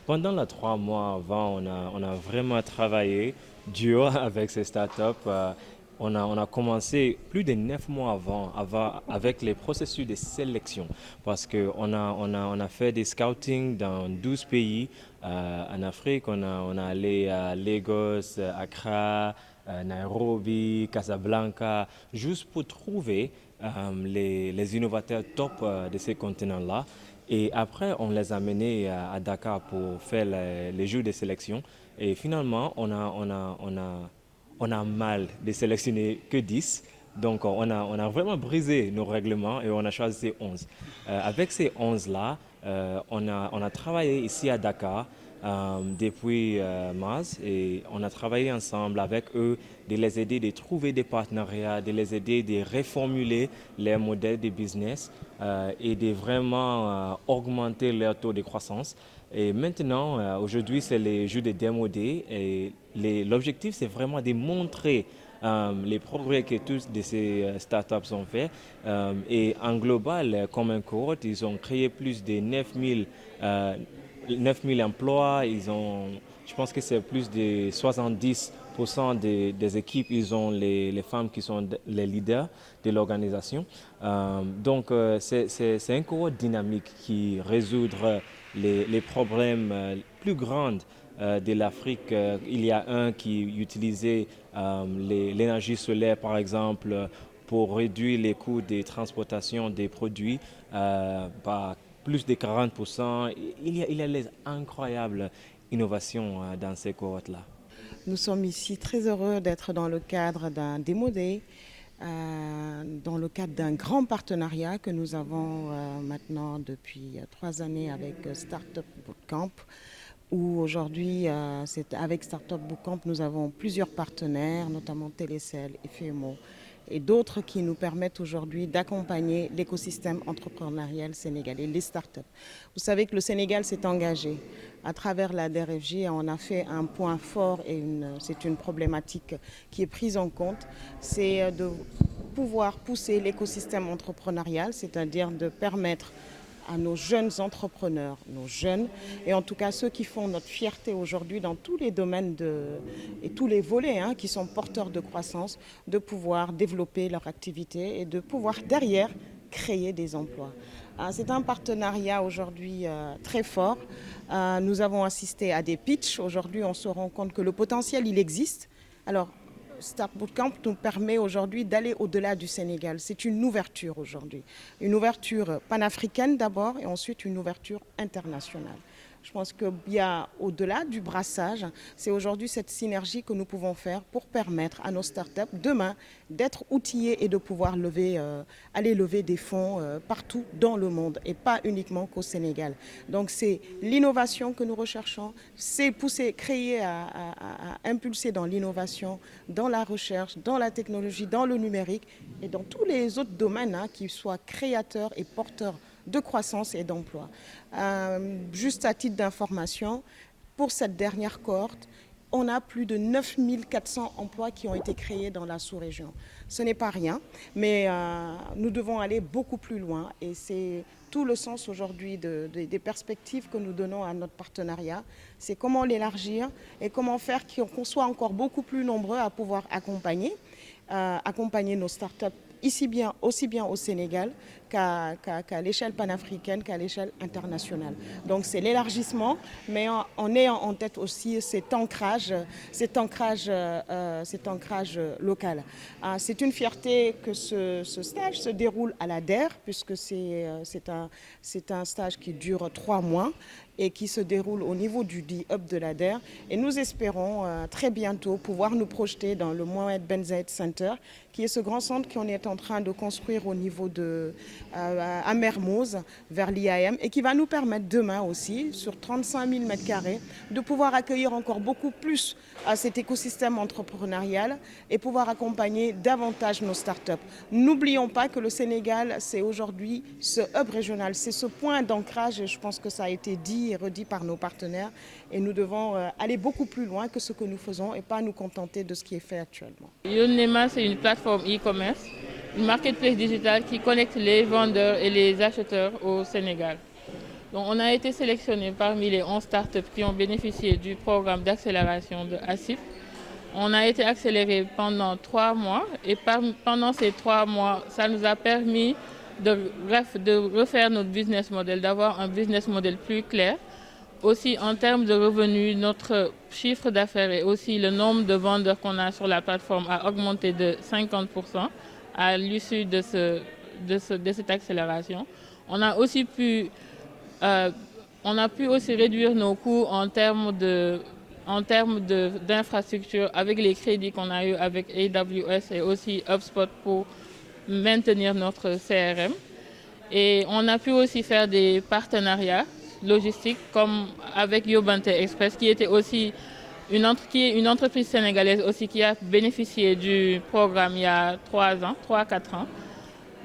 Pendant les 3 mois avant, on a vraiment travaillé dur avec ces startups. On a commencé plus de 9 mois avant avec les processus de sélection parce qu'on a fait des scouting dans 12 pays en Afrique. On a allé à Lagos, Accra, Nairobi, Casablanca, juste pour trouver les innovateurs top de ces continents-là. Et après, on les a menés à Dakar pour faire les jours de sélection. Et finalement, on a mal de sélectionner que 10. Donc, on a vraiment brisé nos règlements et on a choisi ces 11. Avec ces 11-là, on a travaillé ici à Dakar depuis mars et on a travaillé ensemble avec eux de les aider de trouver des partenariats, de les aider de reformuler les modèles de business et de vraiment augmenter leur taux de croissance. Et maintenant, aujourd'hui, c'est les jeux de Demo Day et l'objectif, c'est vraiment de montrer les progrès que tous de ces startups ont fait. Et en global, comme un cohorte, ils ont créé plus de 9 000 emplois. Je pense que c'est plus de 70% des équipes, ils ont les femmes qui sont les leaders de l'organisation. C'est un cohorte dynamique qui résout les problèmes plus grands de l'Afrique. Il y a un qui utilisait l'énergie solaire, par exemple, pour réduire les coûts de transportation des produits par plus de 40%. Il y a les incroyables innovations dans ces cohortes-là. Nous sommes ici très heureux d'être dans le cadre d'un Demo Day, dans le cadre d'un grand partenariat que nous avons maintenant depuis 3 années avec Startup Bootcamp, où aujourd'hui, avec Startup Bootcamp, nous avons plusieurs partenaires, notamment Télécel, FMO et d'autres qui nous permettent aujourd'hui d'accompagner l'écosystème entrepreneurial sénégalais, les startups. Vous savez que le Sénégal s'est engagé à travers la DRFJ. On a fait un point fort et c'est une problématique qui est prise en compte, c'est de pouvoir pousser l'écosystème entrepreneurial, c'est-à-dire de permettre à nos jeunes entrepreneurs, nos jeunes, et en tout cas ceux qui font notre fierté aujourd'hui dans tous les domaines et tous les volets qui sont porteurs de croissance, de pouvoir développer leur activité et de pouvoir derrière créer des emplois. C'est un partenariat aujourd'hui très fort. Nous avons assisté à des pitchs. Aujourd'hui, on se rend compte que le potentiel, il existe. Alors, Startup Bootcamp nous permet aujourd'hui d'aller au-delà du Sénégal. C'est une ouverture aujourd'hui. Une ouverture panafricaine d'abord et ensuite une ouverture internationale. Je pense qu'il y a au-delà du brassage, c'est aujourd'hui cette synergie que nous pouvons faire pour permettre à nos startups demain d'être outillées et de pouvoir aller lever des fonds partout dans le monde et pas uniquement qu'au Sénégal. Donc c'est l'innovation que nous recherchons, c'est pousser, créer, à impulser dans l'innovation, dans la recherche, dans la technologie, dans le numérique et dans tous les autres domaines qui soient créateurs et porteurs de croissance et d'emploi. Juste à titre d'information, pour cette dernière cohorte, on a plus de 9 400 emplois qui ont été créés dans la sous-région. Ce n'est pas rien, mais nous devons aller beaucoup plus loin et c'est tout le sens aujourd'hui des perspectives que nous donnons à notre partenariat. C'est comment l'élargir et comment faire qu'on soit encore beaucoup plus nombreux à pouvoir accompagner nos startups aussi bien au Sénégal qu'à l'échelle panafricaine, qu'à l'échelle internationale. Donc c'est l'élargissement, mais en ayant en tête aussi cet ancrage local. C'est une fierté que ce stage se déroule à la DER, puisque c'est un stage qui dure 3 mois et qui se déroule au niveau du D-Hub de la DER. Et nous espérons très bientôt pouvoir nous projeter dans le Mohamed Ben Zayed Center, qui est ce grand centre qu'on est en train de construire au niveau à Mermoz, vers l'IAM, et qui va nous permettre demain aussi, sur 35 000 m², de pouvoir accueillir encore beaucoup plus à cet écosystème entrepreneurial et pouvoir accompagner davantage nos startups. N'oublions pas que le Sénégal, c'est aujourd'hui ce hub régional, c'est ce point d'ancrage, et je pense que ça a été dit et redit par nos partenaires, et nous devons aller beaucoup plus loin que ce que nous faisons et pas nous contenter de ce qui est fait actuellement. Yonema, c'est une plateforme e-commerce, une marketplace digitale qui connecte les vendeurs et les acheteurs au Sénégal. Donc, on a été sélectionné parmi les 11 startups qui ont bénéficié du programme d'accélération de ASIF. On a été accéléré pendant 3 mois et pendant ces 3 mois, ça nous a permis de refaire notre business model, d'avoir un business model plus clair. Aussi en termes de revenus, notre chiffre d'affaires et aussi le nombre de vendeurs qu'on a sur la plateforme a augmenté de 50% à l'issue de cette accélération. On a pu aussi réduire nos coûts en termes d'infrastructure avec les crédits qu'on a eu avec AWS et aussi HubSpot pour maintenir notre CRM. Et on a pu aussi faire des partenariats logistiques comme avec Yobante Express qui était aussi une entreprise sénégalaise aussi qui a bénéficié du programme il y a 3-4 ans.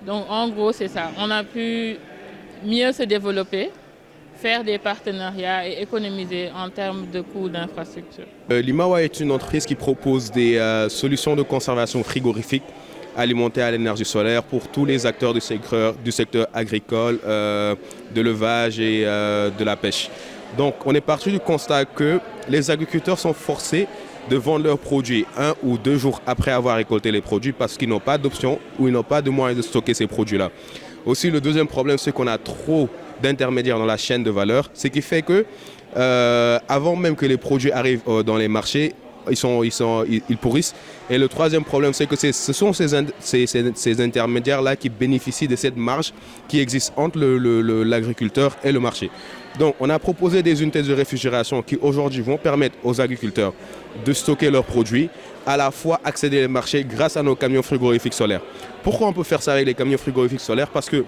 Donc en gros c'est ça, on a pu mieux se développer, faire des partenariats et économiser en termes de coûts d'infrastructure. Limawa est une entreprise qui propose des solutions de conservation frigorifique alimentées à l'énergie solaire pour tous les acteurs du secteur agricole, de l'élevage et de la pêche. Donc on est parti du constat que les agriculteurs sont forcés de vendre leurs produits 1 ou 2 jours après avoir récolté les produits parce qu'ils n'ont pas d'option ou ils n'ont pas de moyens de stocker ces produits-là. Aussi, le deuxième problème, c'est qu'on a trop d'intermédiaires dans la chaîne de valeur, ce qui fait que avant même que les produits arrivent dans les marchés, ils pourrissent. Et le troisième problème, c'est que ce sont ces intermédiaires-là qui bénéficient de cette marge qui existe entre l'agriculteur et le marché. Donc, on a proposé des unités de réfrigération qui aujourd'hui vont permettre aux agriculteurs de stocker leurs produits, à la fois accéder au marché grâce à nos camions frigorifiques solaires. Pourquoi on peut faire ça avec les camions frigorifiques solaires? Parce que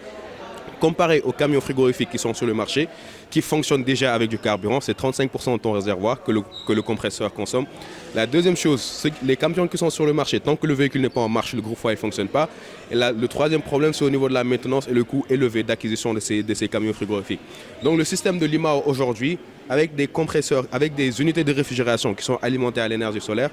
comparé aux camions frigorifiques qui sont sur le marché, qui fonctionnent déjà avec du carburant, c'est 35% de ton réservoir que le compresseur consomme. La deuxième chose, c'est que les camions qui sont sur le marché, tant que le véhicule n'est pas en marche, le gros foyer ne fonctionne pas. Et là, le troisième problème, c'est au niveau de la maintenance et le coût élevé d'acquisition de ces camions frigorifiques. Donc le système de Limao aujourd'hui, avec des compresseurs, avec des unités de réfrigération qui sont alimentées à l'énergie solaire,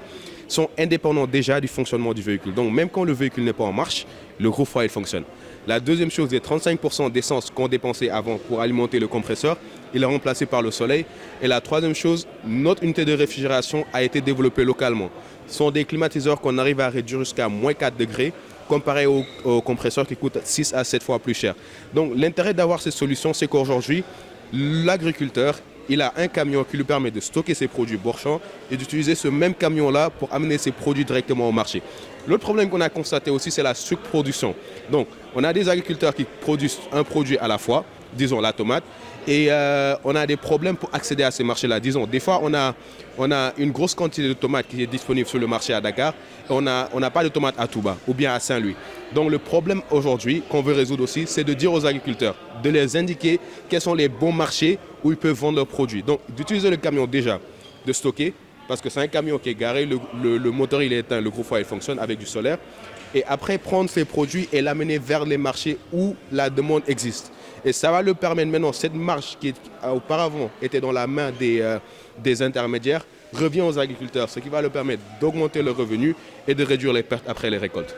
sont indépendants déjà du fonctionnement du véhicule. Donc même quand le véhicule n'est pas en marche, le gros foyer fonctionne. La deuxième chose, les 35% d'essence qu'on dépensait avant pour alimenter le compresseur, il est remplacé par le soleil. Et la troisième chose, notre unité de réfrigération a été développée localement. Ce sont des climatiseurs qu'on arrive à réduire jusqu'à moins 4 degrés, comparé aux compresseurs qui coûtent 6 à 7 fois plus cher. Donc l'intérêt d'avoir cette solution, c'est qu'aujourd'hui, l'agriculteur, il a un camion qui lui permet de stocker ses produits bord-champ et d'utiliser ce même camion-là pour amener ses produits directement au marché. L'autre problème qu'on a constaté aussi, c'est la surproduction. Donc, on a des agriculteurs qui produisent un produit à la fois, disons la tomate, et on a des problèmes pour accéder à ces marchés-là. Disons, des fois, on a une grosse quantité de tomates qui est disponible sur le marché à Dakar, et on n'a pas de tomates à Touba ou bien à Saint-Louis. Donc, le problème aujourd'hui qu'on veut résoudre aussi, c'est de dire aux agriculteurs, de les indiquer quels sont les bons marchés où ils peuvent vendre leurs produits. Donc, d'utiliser le camion déjà, de stocker, parce que c'est un camion qui est garé, le moteur il est éteint, le gros foyer fonctionne avec du solaire. Et après prendre ces produits et l'amener vers les marchés où la demande existe. Et ça va le permettre maintenant, cette marge qui auparavant était dans la main des intermédiaires, revient aux agriculteurs, ce qui va leur permettre d'augmenter leurs revenus et de réduire les pertes après les récoltes.